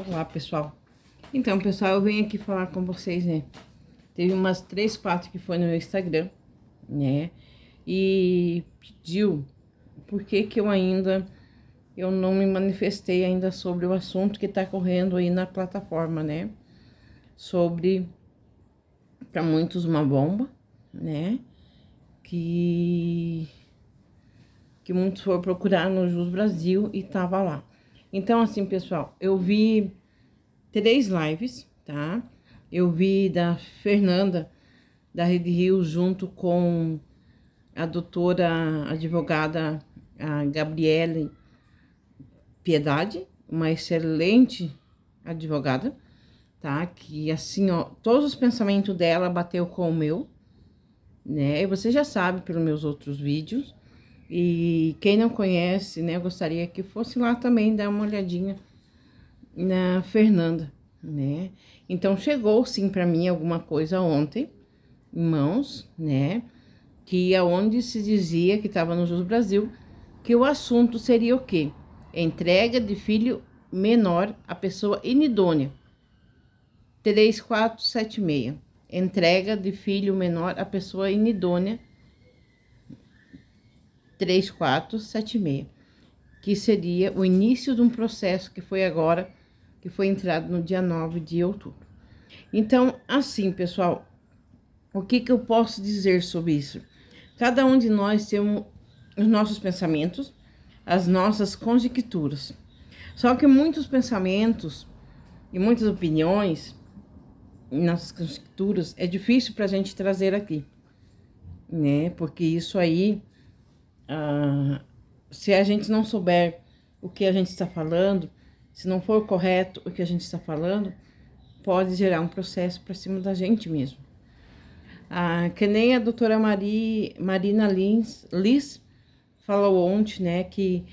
Olá, pessoal. Então, pessoal, eu venho aqui falar com vocês, né? Teve umas 3, 4 que foi no meu Instagram, né? E pediu por que que eu não me manifestei ainda sobre o assunto que tá correndo aí na plataforma, né? Sobre, para muitos, uma bomba, né? Que muitos foram procurar no Jus Brasil e tava lá. Então, assim, pessoal, eu vi 3 lives, tá? Eu vi da Fernanda, da Rede Rio, junto com a doutora advogada, a Gabriele Piedade, uma excelente advogada, tá? Que assim, ó, todos os pensamentos dela bateu com o meu, né? E você já sabe pelos meus outros vídeos. E quem não conhece, né, eu gostaria que fosse lá também dar uma olhadinha na Fernanda, né? Então chegou sim para mim alguma coisa ontem, em mãos, né? Que aonde se dizia que estava no Jus Brasil, que o assunto seria o quê? Entrega de filho menor à pessoa inidônea. 3476. Entrega de filho menor à pessoa inidônea. 3476. Que seria o início de um processo que foi agora, que foi entrado no dia 9 de outubro. Então, assim, pessoal, o que eu posso dizer sobre isso? Cada um de nós temos os nossos pensamentos, as nossas conjecturas. Só que muitos pensamentos e muitas opiniões, nossas conjecturas, é difícil para a gente trazer aqui, né? Porque isso aí, se a gente não souber o que a gente está falando, se não for correto o que a gente está falando, pode gerar um processo para cima da gente mesmo. Que nem a doutora Marina Liz falou ontem, né, que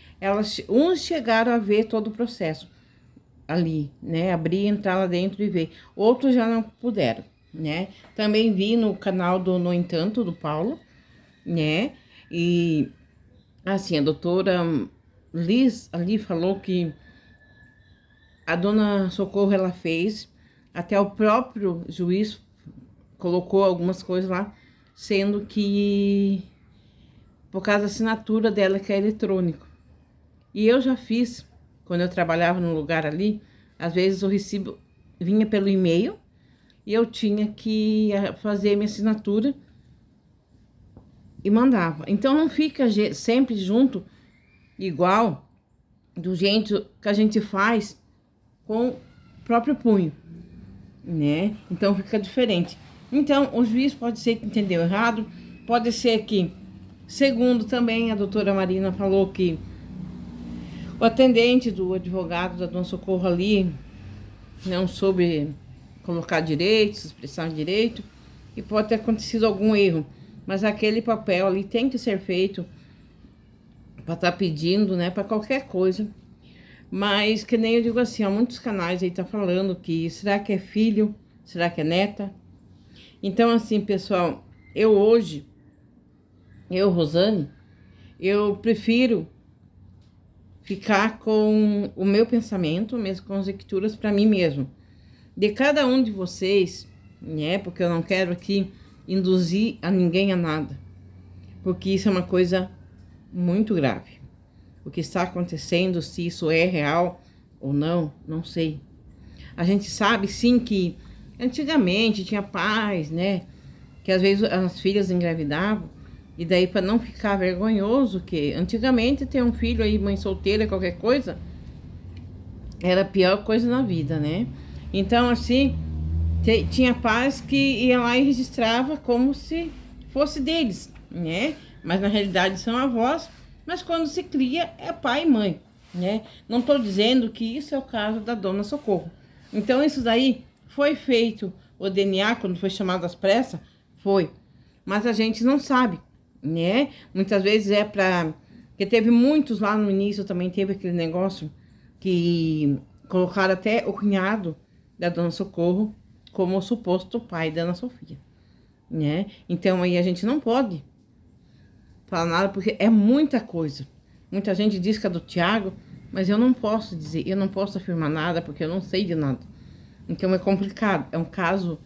uns chegaram a ver todo o processo ali, né, abrir, entrar lá dentro e ver, outros já não puderam, né. Também vi no canal do No Entanto, do Paulo, né, e assim, a doutora Liz ali falou que a dona Socorro, ela fez, até o próprio juiz colocou algumas coisas lá, sendo que por causa da assinatura dela, que é eletrônico. E eu já fiz, quando eu trabalhava num lugar ali, às vezes o recibo vinha pelo e-mail e eu tinha que fazer minha assinatura e mandava. Então não fica sempre junto, igual, do jeito que a gente faz com o próprio punho, né? Então fica diferente. Então, o juiz pode ser que entendeu errado, pode ser que, segundo também a doutora Marina falou que o atendente do advogado da dona Socorro ali não soube colocar direito, se expressar direito, e pode ter acontecido algum erro, mas aquele papel ali tem que ser feito para estar pedindo, né, para qualquer coisa. Mas que nem eu digo assim, há muitos canais aí tá falando que será que é filho, será que é neta? Então, assim, pessoal, Rosane, eu prefiro ficar com o meu pensamento, minhas conjecturas para mim mesmo. De cada um de vocês, né? Porque eu não quero aqui induzir a ninguém a nada. Porque isso é uma coisa muito grave. O que está acontecendo, se isso é real ou não, não sei. A gente sabe, sim, que antigamente tinha pais, né? Que às vezes as filhas engravidavam, e daí para não ficar vergonhoso, que antigamente ter um filho aí, mãe solteira, qualquer coisa, era a pior coisa na vida, né? Então, assim, tinha pais que iam lá e registrava como se fosse deles, né? Mas na realidade são avós, mas quando se cria é pai e mãe, né? Não estou dizendo que isso é o caso da dona Socorro. Então, isso daí foi feito, o DNA, quando foi chamado às pressas, foi. Mas a gente não sabe, né? Muitas vezes é para... Porque teve muitos lá no início, também teve aquele negócio que colocaram até o cunhado da dona Socorro como o suposto pai da Ana Sofia, né? Então aí a gente não pode falar nada, porque é muita coisa. Muita gente diz que é do Tiago, Mas eu não posso dizer, eu não posso afirmar nada, porque eu não sei de nada. Então é complicado, é um caso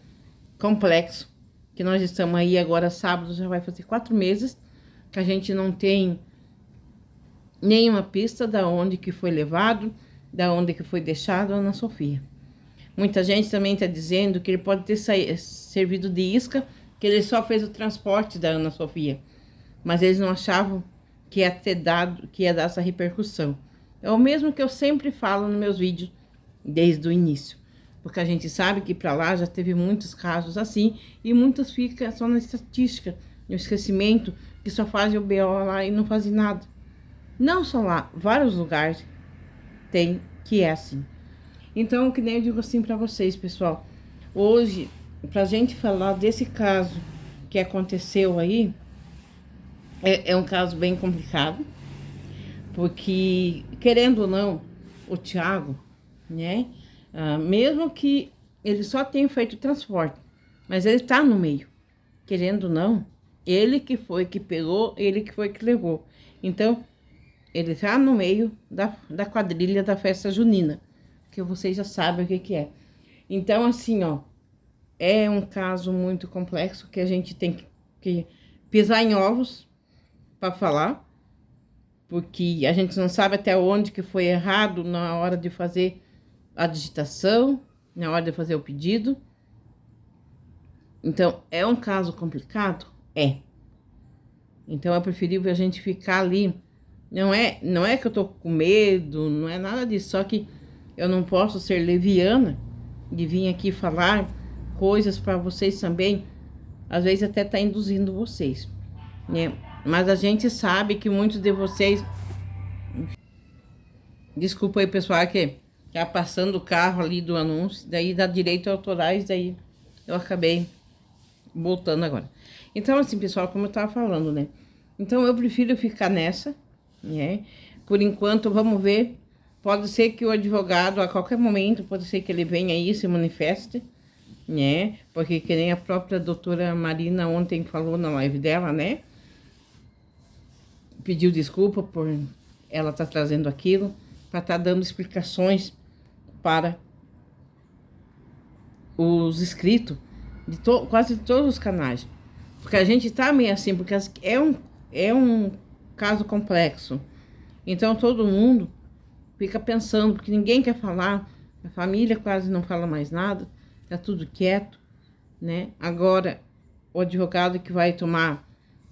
complexo, que nós estamos aí agora, sábado, já vai fazer 4 meses, que a gente não tem nenhuma pista da onde que foi levado, da onde que foi deixado a Ana Sofia. Muita gente também está dizendo que ele pode ter servido de isca, que ele só fez o transporte da Ana Sofia. Mas eles não achavam que ia ter dado, que ia dar essa repercussão. É o mesmo que eu sempre falo nos meus vídeos, desde o início. Porque a gente sabe que para lá já teve muitos casos assim, e muitos ficam só na estatística, no esquecimento, que só fazem o BO lá e não fazem nada. Não só lá, vários lugares tem que é assim. Então, que nem eu digo assim para vocês, pessoal. Hoje, pra gente falar desse caso que aconteceu aí, é um caso bem complicado, porque, querendo ou não, o Thiago, né, mesmo que ele só tenha feito transporte, mas ele tá no meio, querendo ou não, ele que foi que pegou, ele que foi que levou. Então, ele tá no meio da quadrilha da festa junina, que vocês já sabem o que que é. Então, assim, ó, é um caso muito complexo que a gente tem que pisar em ovos para falar, porque a gente não sabe até onde que foi errado na hora de fazer a digitação, na hora de fazer o pedido. Então, é um caso complicado? É. Então, é preferível a gente ficar ali. Não é que eu tô com medo, não é nada disso, só que eu não posso ser leviana de vir aqui falar coisas para vocês também, às vezes até tá induzindo vocês, né? Mas a gente sabe que muitos de vocês... Desculpa aí, pessoal, que tá passando o carro ali do anúncio, daí dá direito autorais, daí eu acabei voltando agora. Então, assim, pessoal, como eu tava falando, né? Então, eu prefiro ficar nessa, né? Por enquanto, vamos ver. Pode ser que o advogado, a qualquer momento, pode ser que ele venha aí e se manifeste, né? Porque que nem a própria doutora Marina ontem falou na live dela, né? Pediu desculpa por ela estar trazendo aquilo, para estar dando explicações para os inscritos de quase todos os canais. Porque a gente tá meio assim, porque é um caso complexo. Então todo mundo fica pensando, porque ninguém quer falar, a família quase não fala mais nada, tá tudo quieto, né? Agora, o advogado que vai tomar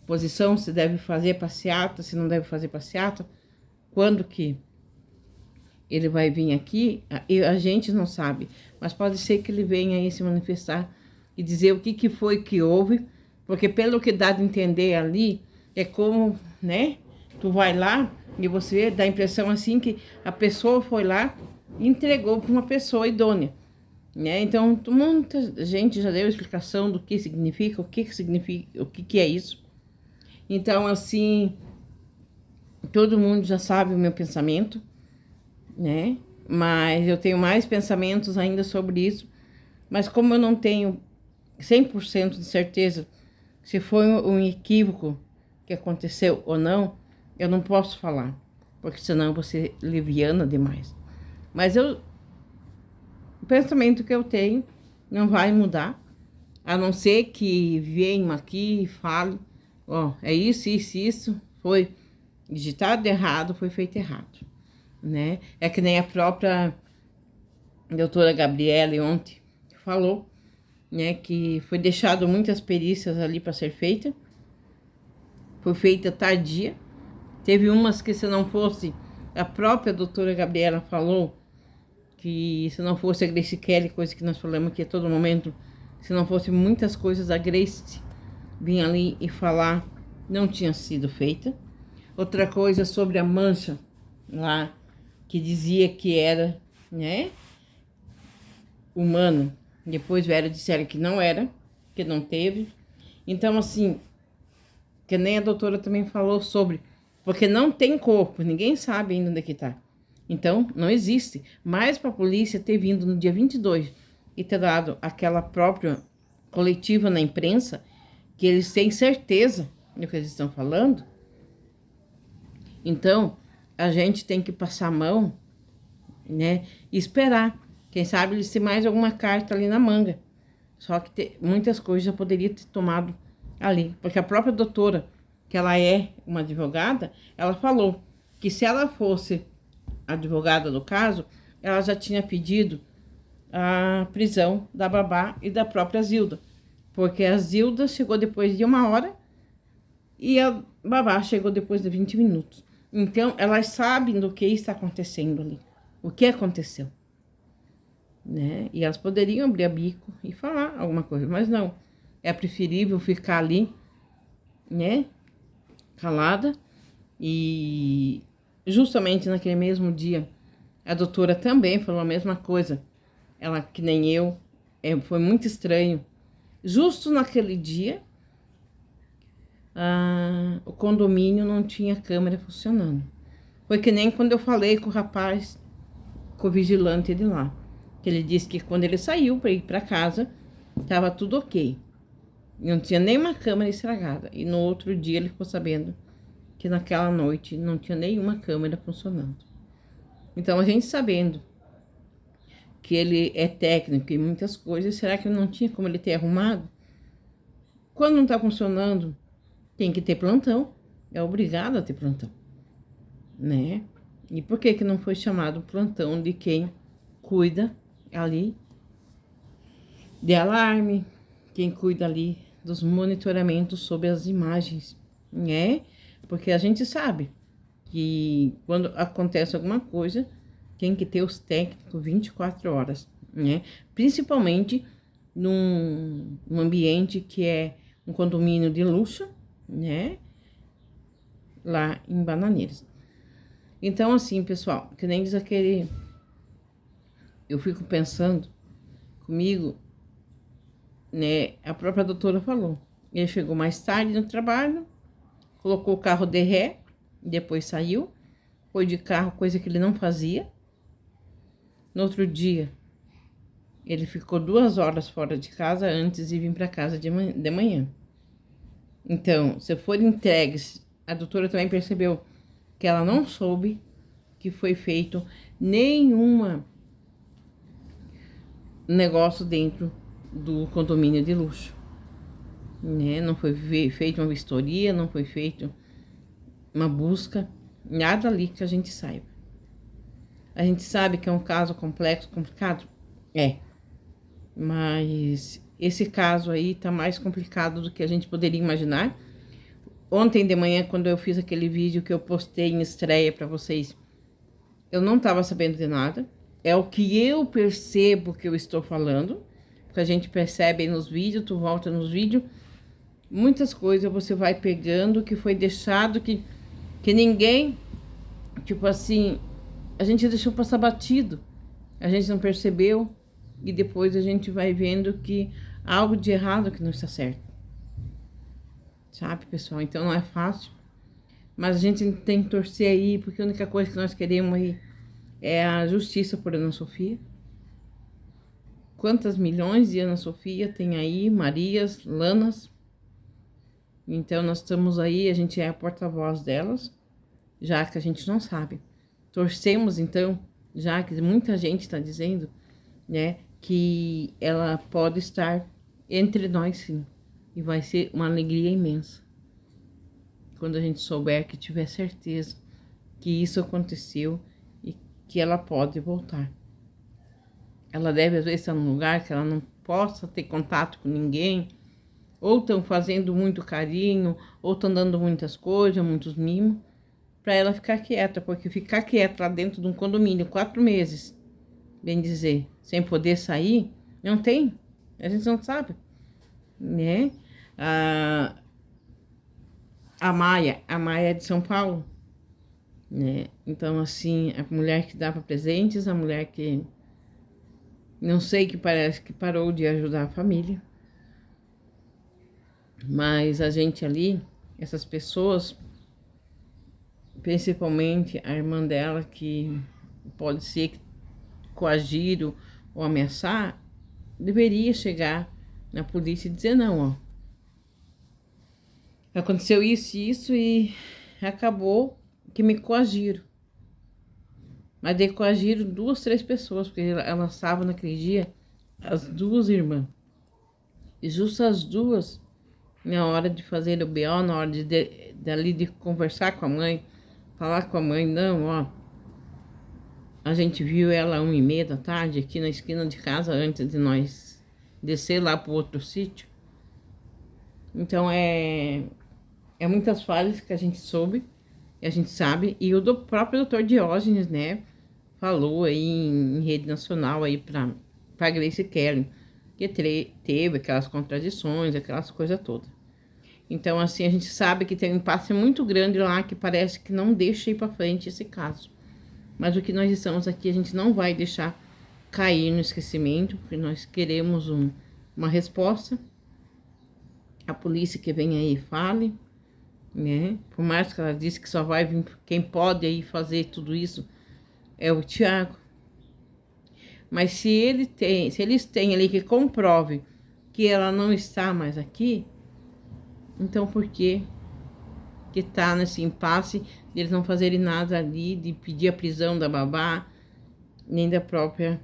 posição, se deve fazer passeata, se não deve fazer passeata, quando que ele vai vir aqui, a gente não sabe, mas pode ser que ele venha aí se manifestar e dizer o que foi que houve, porque pelo que dá de entender ali, é como, né, tu vai lá e você dá a impressão assim que a pessoa foi lá e entregou para uma pessoa idônea, né? Então, muita gente já deu explicação do que significa, o que significa, o que é isso. Então, assim, todo mundo já sabe o meu pensamento, né? Mas eu tenho mais pensamentos ainda sobre isso. Mas como eu não tenho 100% de certeza se foi um equívoco que aconteceu ou não, eu não posso falar, porque senão eu vou ser leviana demais. Mas o pensamento que eu tenho não vai mudar, a não ser que venham aqui e falem, ó, é isso, foi digitado errado, foi feito errado, né? É que nem a própria doutora Gabriele ontem falou, né, que foi deixado muitas perícias ali para ser feita, foi feita tardia, teve umas que se não fosse, a própria doutora Gabriela falou que se não fosse a Grace Kelly, coisa que nós falamos aqui a todo momento, se não fosse muitas coisas, a Grace vinha ali e falar, não tinha sido feita. Outra coisa sobre a mancha lá, que dizia que era, né, humano. Depois vieram e disseram que não era, que não teve. Então, assim, que nem a doutora também falou sobre, porque não tem corpo, ninguém sabe ainda onde é que tá. Então, não existe. Mas para a polícia ter vindo no dia 22 e ter dado aquela própria coletiva na imprensa, que eles têm certeza do que eles estão falando. Então, a gente tem que passar a mão, né? E esperar. Quem sabe eles têm mais alguma carta ali na manga. Só que muitas coisas já poderia ter tomado ali. Porque a própria doutora, que ela é uma advogada, ela falou que se ela fosse advogada do caso, ela já tinha pedido a prisão da babá e da própria Zilda. Porque a Zilda chegou depois de 1 hora e a babá chegou depois de 20 minutos. Então, elas sabem do que está acontecendo ali. O que aconteceu. Né? E elas poderiam abrir a bico e falar alguma coisa, mas não. É preferível ficar ali, né? Calada. E justamente naquele mesmo dia, a doutora também falou a mesma coisa. Ela, que nem eu, foi muito estranho. Justo naquele dia, o condomínio não tinha câmera funcionando. Foi que nem quando eu falei com o rapaz, com o vigilante de lá. Que ele disse que quando ele saiu para ir para casa, estava tudo ok. Não tinha nenhuma câmera estragada. E no outro dia ele ficou sabendo que naquela noite não tinha nenhuma câmera funcionando. Então, a gente sabendo que ele é técnico em muitas coisas, será que não tinha como ele ter arrumado? Quando não está funcionando, tem que ter plantão. É obrigado a ter plantão, né? E por que não foi chamado o plantão de quem cuida ali de alarme, quem cuida ali dos monitoramentos sobre as imagens, né? Porque a gente sabe que quando acontece alguma coisa, tem que ter os técnicos 24 horas, né? Principalmente num ambiente que é um condomínio de luxo, né? Lá em Bananeiras. Então, assim, pessoal, que nem diz aquele... Eu fico pensando comigo, né? A própria doutora falou. Ele chegou mais tarde no trabalho, colocou o carro de ré, depois saiu, foi de carro, coisa que ele não fazia. No outro dia, ele ficou 2 horas fora de casa antes de vir para casa de manhã. Então, se for entregues, a doutora também percebeu que ela não soube que foi feito nenhuma negócio dentro do condomínio de luxo, né? Não foi feita uma vistoria, não foi feita uma busca, nada ali que a gente saiba. A gente sabe que é um caso complexo, complicado? É. Mas esse caso aí tá mais complicado do que a gente poderia imaginar. Ontem de manhã, quando eu fiz aquele vídeo que eu postei em estreia para vocês, eu não tava sabendo de nada. É o que eu percebo que eu estou falando. Porque a gente percebe aí nos vídeos, tu volta nos vídeos. Muitas coisas você vai pegando que foi deixado, que ninguém, tipo assim, a gente deixou passar batido. A gente não percebeu. E depois a gente vai vendo que há algo de errado que não está certo. Sabe, pessoal? Então não é fácil. Mas a gente tem que torcer aí, porque a única coisa que nós queremos aí é a justiça por Ana Sofia. Quantas milhões de Ana Sofia tem aí, Marias, Lanas. Então nós estamos aí, a gente é a porta-voz delas, já que a gente não sabe. Torcemos então, já que muita gente está dizendo, né, que ela pode estar entre nós sim. E vai ser uma alegria imensa. Quando a gente souber, que tiver certeza que isso aconteceu e que ela pode voltar. Ela deve, às vezes, estar num lugar que ela não possa ter contato com ninguém, ou estão fazendo muito carinho, ou estão dando muitas coisas, muitos mimos, para ela ficar quieta, porque ficar quieta lá dentro de um condomínio 4 meses, bem dizer, sem poder sair, não tem, a gente não sabe, né? A Maia é de São Paulo, né? Então, assim, a mulher que dava presentes, a mulher que não sei, que parece que parou de ajudar a família. Mas a gente ali, essas pessoas, principalmente a irmã dela, que pode ser que coagir ou ameaçar, deveria chegar na polícia e dizer não, ó. Aconteceu isso e isso e acabou que me coagiram. Mas daí coagiram 2, 3 pessoas, porque elas estavam naquele dia, as 2 irmãs. E justo as 2, na hora de fazer o BO, na hora de conversar com a mãe, falar com a mãe, não, ó, a gente viu ela 1h30 da tarde aqui na esquina de casa antes de nós descer lá pro outro sítio. Então é muitas falhas que a gente soube, e a gente sabe, e o próprio doutor Diógenes, né, falou aí em rede nacional aí pra Grace Kelly, que teve aquelas contradições, aquelas coisas todas. Então, assim, a gente sabe que tem um impasse muito grande lá, que parece que não deixa ir para frente esse caso. Mas o que nós estamos aqui, a gente não vai deixar cair no esquecimento, porque nós queremos uma resposta. A polícia que vem aí fale, né? Por mais que ela disse que só vai vir quem pode aí fazer tudo isso é o Thiago. Mas se eles têm ali que comprove que ela não está mais aqui, então por que tá nesse impasse de eles não fazerem nada ali, de pedir a prisão da babá, nem da própria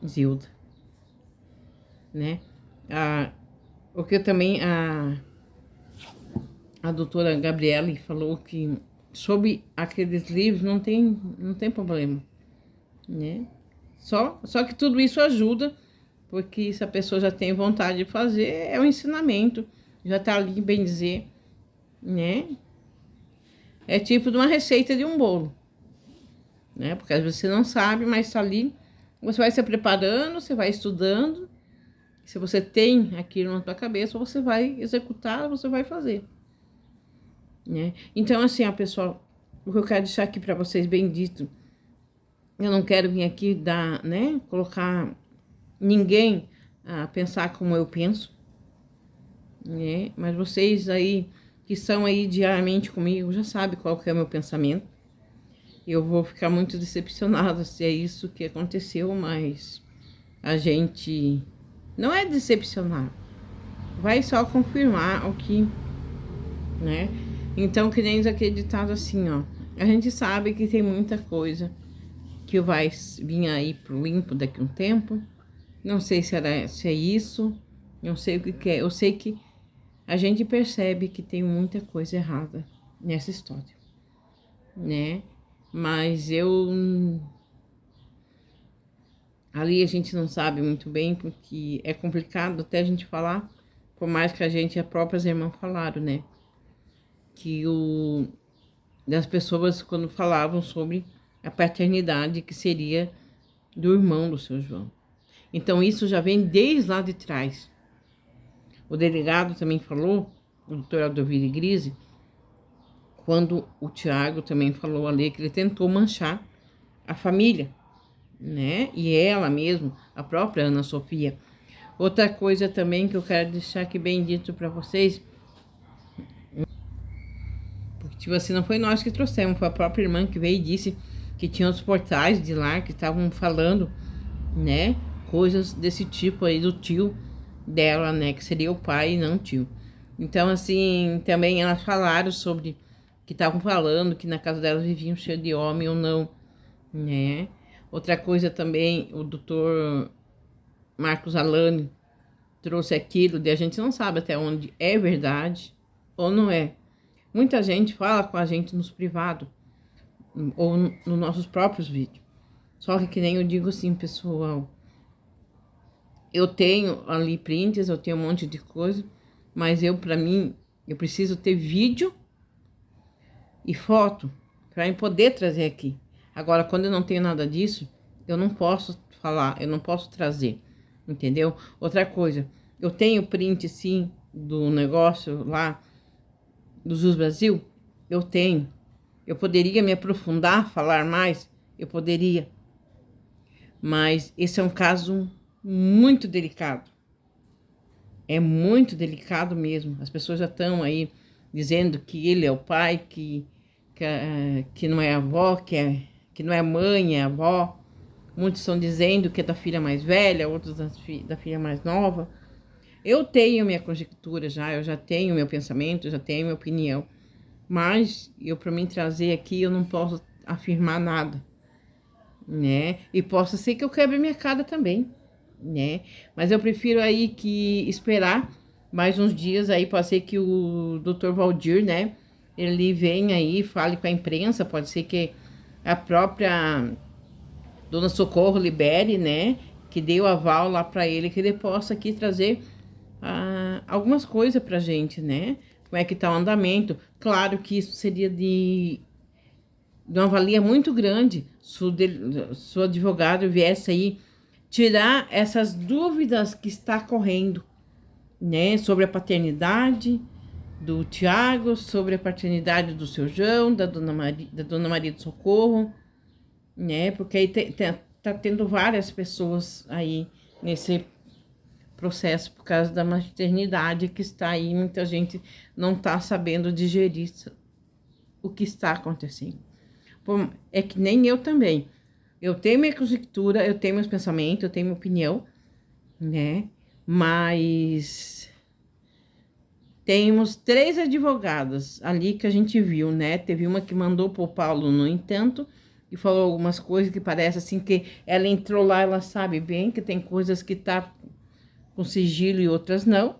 Zilda, né? O que também a doutora Gabriele falou que sobre aqueles livros não tem problema, né? Só que tudo isso ajuda, porque se a pessoa já tem vontade de fazer, é um ensinamento, já tá ali, bem dizer, né? É tipo de uma receita de um bolo, né? Porque às vezes você não sabe, mas tá ali, você vai se preparando, você vai estudando, se você tem aquilo na tua cabeça, você vai executar, você vai fazer, né? Então, assim, pessoal, o que eu quero deixar aqui para vocês bem dito, eu não quero vir aqui dar, né, colocar ninguém a pensar como eu penso, né? Mas vocês aí que estão aí diariamente comigo já sabem qual que é o meu pensamento. Eu vou ficar muito decepcionada se é isso que aconteceu, mas a gente não é decepcionar, vai só confirmar o que, né? Então, que nem desacreditado assim, ó, a gente sabe que tem muita coisa que vai vir aí pro limpo daqui a um tempo. Não sei se é isso, não sei o que é. Eu sei que a gente percebe que tem muita coisa errada nessa história, né? Mas ali a gente não sabe muito bem, porque é complicado até a gente falar, por mais que as próprias irmãs falaram, né? Que das pessoas quando falavam sobre a paternidade que seria do irmão do seu João. Então isso já vem desde lá de trás. O delegado também falou, o doutor Aldovile Grise, quando o Tiago também falou ali que ele tentou manchar a família, né? E ela mesmo, a própria Ana Sofia. Outra coisa também que eu quero deixar aqui bem dito para vocês, porque tipo assim, não foi nós que trouxemos, foi a própria irmã que veio e disse que tinha os portais de lá que estavam falando, né? Coisas desse tipo aí do tio dela, né? Que seria o pai e não o tio. Então, assim, também elas falaram sobre que estavam falando que na casa delas viviam cheio de homem ou não, né? Outra coisa também, o doutor Marcos Alani trouxe aquilo de a gente não sabe até onde é verdade ou não é. Muita gente fala com a gente nos privados ou nos nossos próprios vídeos. Só que nem eu digo assim, pessoal, eu tenho ali prints, eu tenho um monte de coisa, mas pra mim, eu preciso ter vídeo e foto para eu poder trazer aqui. Agora, quando eu não tenho nada disso, eu não posso falar, eu não posso trazer, entendeu? Outra coisa, eu tenho print sim do negócio lá do Jus Brasil, eu tenho. Eu poderia me aprofundar, falar mais, eu poderia. Mas esse é um caso muito delicado. É muito delicado mesmo. As pessoas já estão aí dizendo que ele é o pai, que não é avó, que não é mãe, é avó. Muitos estão dizendo que é da filha mais velha, outros da filha mais nova. Eu tenho minha conjectura já, eu já tenho meu pensamento, já tenho minha opinião. Mas eu, para mim trazer aqui, eu não posso afirmar nada, né? E possa ser que eu quebre minha cara também, né? Mas eu prefiro aí que esperar mais uns dias aí, pode ser que o Dr. Valdir, né? Ele venha aí, fale com a imprensa, pode ser que a própria Dona Socorro libere, né? Que dê o aval lá para ele, que ele possa aqui trazer algumas coisas pra gente, né? Como é que tá o andamento. Claro que isso seria de uma valia muito grande se o advogado viesse aí tirar essas dúvidas que está correndo, né? Sobre a paternidade do Tiago, sobre a paternidade do seu João, da Dona Maria do Socorro, né? Porque aí tá tendo várias pessoas aí nesse processo por causa da maternidade que está aí, muita gente não está sabendo digerir o que está acontecendo. É que nem eu também. Eu tenho minha conjectura, eu tenho meus pensamentos, eu tenho minha opinião, né? Mas temos 3 advogadas ali que a gente viu, né? Teve uma que mandou pro Paulo, no entanto, e falou algumas coisas que parece assim que ela entrou lá, ela sabe bem que tem coisas que tá com sigilo e outras não.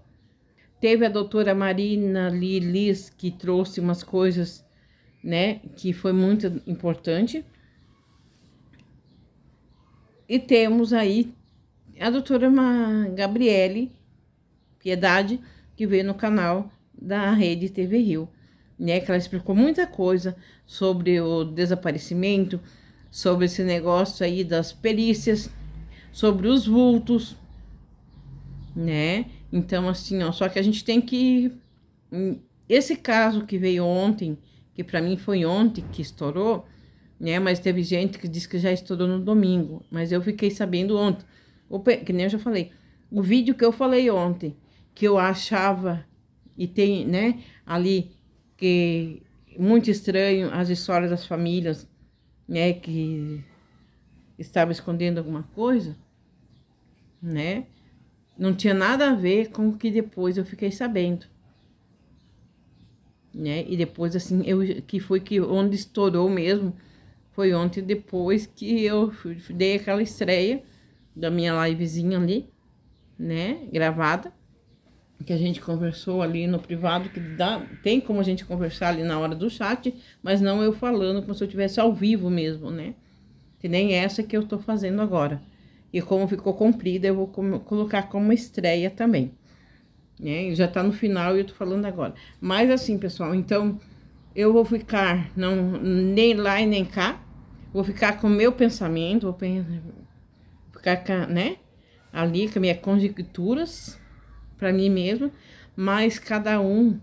Teve a doutora Marina Lilis, que trouxe umas coisas, né, que foi muito importante. E temos aí a doutora Gabriele Piedade, que veio no canal da Rede TV Rio, né, que ela explicou muita coisa sobre o desaparecimento, sobre esse negócio aí das perícias, sobre os vultos, né? Então, assim, ó, só que a gente tem que... Esse caso que veio ontem, que pra mim foi ontem que estourou, né? Mas teve gente que disse que já estourou no domingo, mas eu fiquei sabendo ontem. Que nem eu já falei. O vídeo que eu falei ontem, que eu achava, e tem, né, ali, que muito estranho as histórias das famílias, né, que estavam escondendo alguma coisa, né? Não tinha nada a ver com o que depois eu fiquei sabendo, né? E depois, assim, que foi que onde estourou mesmo, foi ontem, depois que eu dei aquela estreia da minha livezinha ali, né? Gravada, que a gente conversou ali no privado, que tem como a gente conversar ali na hora do chat, mas não eu falando como se eu estivesse ao vivo mesmo, né? Que nem essa que eu tô fazendo agora. E como ficou comprida, eu vou colocar como estreia também, né? Já tá no final e eu tô falando agora. Mas assim, pessoal, então eu vou ficar nem lá e nem cá. Vou ficar com o meu pensamento, vou ficar, né, ali com minhas conjecturas para mim mesmo. Mas cada um,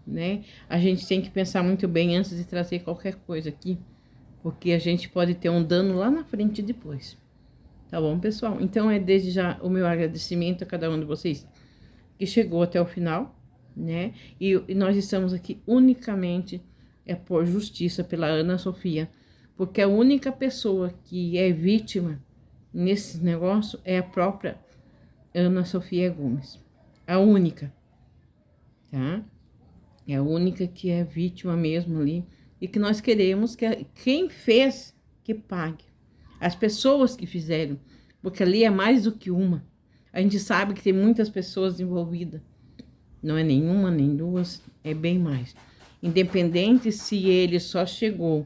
né, a gente tem que pensar muito bem antes de trazer qualquer coisa aqui, porque a gente pode ter um dano lá na frente depois. Tá bom, pessoal? Então, desde já o meu agradecimento a cada um de vocês que chegou até o final, né? E nós estamos aqui unicamente por justiça pela Ana Sofia, porque a única pessoa que é vítima nesse negócio é a própria Ana Sofia Gomes. A única, tá? É a única que é vítima mesmo ali. E que nós queremos que quem fez, que pague. As pessoas que fizeram, porque ali é mais do que uma. A gente sabe que tem muitas pessoas envolvidas. Não é nenhuma, nem duas, é bem mais. Independente se ele só chegou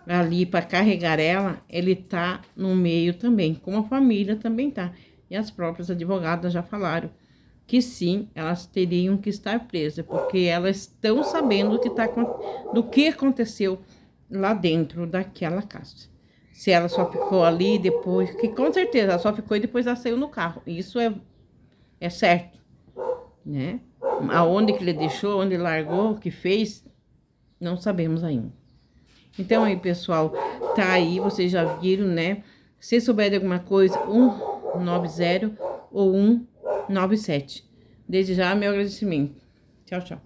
ali para carregar ela, ele tá no meio também, como a família também tá. E as próprias advogadas já falaram que sim, elas teriam que estar presas, porque elas estão sabendo do que aconteceu lá dentro daquela casa. Se ela só ficou ali depois, que com certeza ela só ficou e depois ela saiu no carro. Isso é certo, né? Aonde que ele deixou, onde ele largou, o que fez, não sabemos ainda. Então aí, pessoal, tá aí, vocês já viram, né? Se souber de alguma coisa, 190 ou 197. Desde já, meu agradecimento. Tchau, tchau.